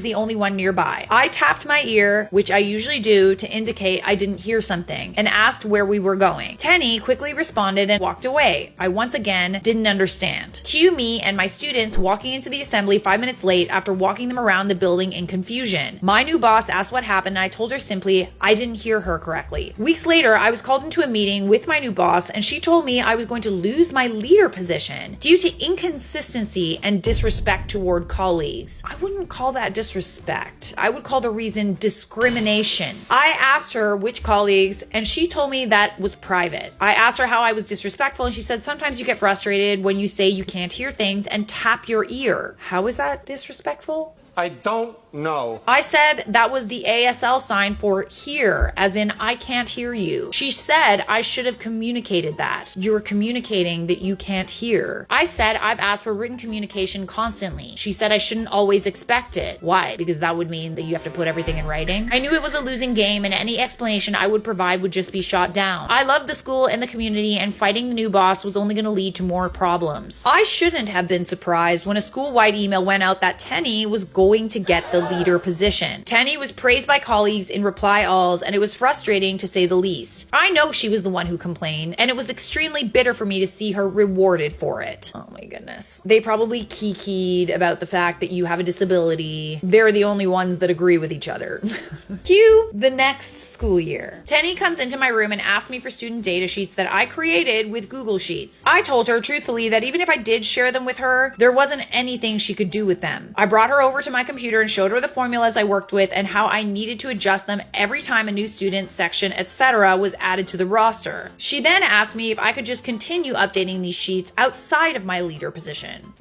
the only one nearby. I tapped my ear, which I usually do to indicate I didn't hear something, and asked where we were going. Tenny quickly responded and walked away. I once again didn't understand. Cue me and my students walking into the assembly 5 minutes late after walking them around the building in confusion. My new boss asked what happened and I told her simply I didn't hear her correctly. Weeks later, I was called into a meeting with my new boss and she told me I was going to lose my leader position due to inconsistency and disrespect toward colleagues. I wouldn't call that disrespect. I would call the reason discrimination. I asked her which colleagues and she told me that was private. I asked her how I was disrespectful and she said sometimes you get frustrated when you say you can't hear things and tap your ear. How is that disrespectful? I don't know. I said that was the ASL sign for hear, as in I can't hear you. She said I should have communicated that. You're communicating that you can't hear. I said I've asked for written communication constantly. She said I shouldn't always expect it. Why? Because that would mean that you have to put everything in writing. I knew it was a losing game and any explanation I would provide would just be shot down. I loved the school and the community and fighting the new boss was only going to lead to more problems. I shouldn't have been surprised when a school-wide email went out that Tenny was going to get the leader position. Tenny was praised by colleagues in reply alls and it was frustrating to say the least. I know she was the one who complained and it was extremely bitter for me to see her rewarded for it. Oh my goodness. They probably kikied about the fact that you have a disability. They're the only ones that agree with each other. Cue the next school year. Tenny comes into my room and asks me for student data sheets that I created with Google Sheets. I told her truthfully that even if I did share them with her, there wasn't anything she could do with them. I brought her over to my computer and showed her the formulas I worked with and how I needed to adjust them every time a new student, section, etc. was added to the roster. She then asked me if I could just continue updating these sheets outside of my leader position.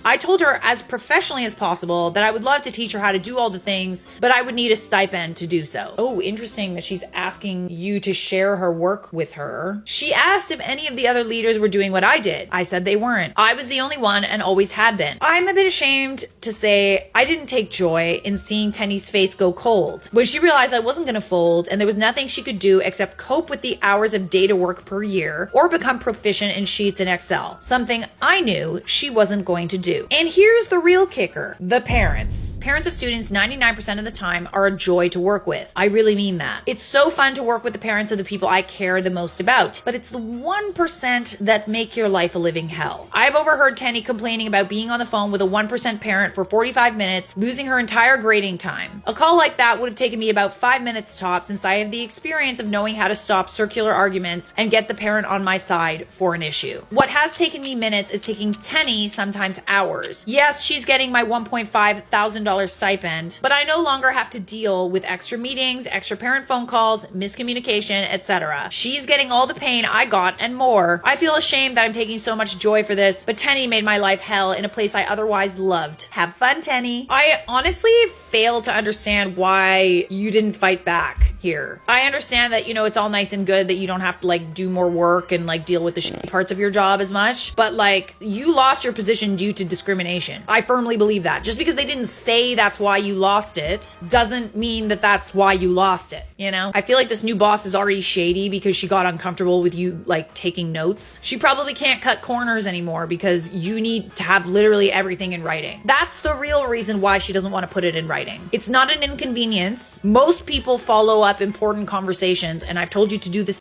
I told her as professionally as possible that I would love to teach her how to do all the things, but I would need a stipend to do so. Oh, interesting that she's asking you to share her work with her. She asked if any of the other leaders were doing what I did. I said they weren't. I was the only one and always had been. I'm a bit ashamed to say I didn't take joy in seeing Tenny's face go cold. When she realized I wasn't going to fold and there was nothing she could do except cope with the hours of data work per year or become proficient in Sheets and Excel, something I knew she wasn't going to do. And here's the real kicker. The parents. Parents of students 99% of the time are a joy to work with. I really mean that. It's so fun to work with the parents of the people I care the most about, but it's the 1% that make your life a living hell. I've overheard Tenny complaining about being on the phone with a 1% parent for 45 minutes, losing her entire grading time. A call like that would have taken me about 5 minutes tops since I have the experience of knowing how to stop circular arguments and get the parent on my side for an issue. What has taken me minutes is taking Tenny sometimes hours. Yes, she's getting my $1,500 stipend, but I no longer have to deal with extra meetings, extra parent phone calls, miscommunication, etc. She's getting all the pain I got and more. I feel ashamed that I'm taking so much joy for this, but Tenny made my life hell in a place I otherwise loved. Have fun, Tenny. I honestly fail to understand why you didn't fight back here. I understand that, it's all nice and good that you don't have to do more work and deal with the shitty parts of your job as much, but you lost your position due to discrimination. I firmly believe that. Just because they didn't say that's why you lost it doesn't mean that that's why you lost it, I feel like this new boss is already shady because she got uncomfortable with you taking notes. She probably can't cut corners anymore because you need to have literally everything in writing. That's the real reason why she doesn't want to put it in writing. It's not an inconvenience. Most people follow up important conversations, and I've told you to do this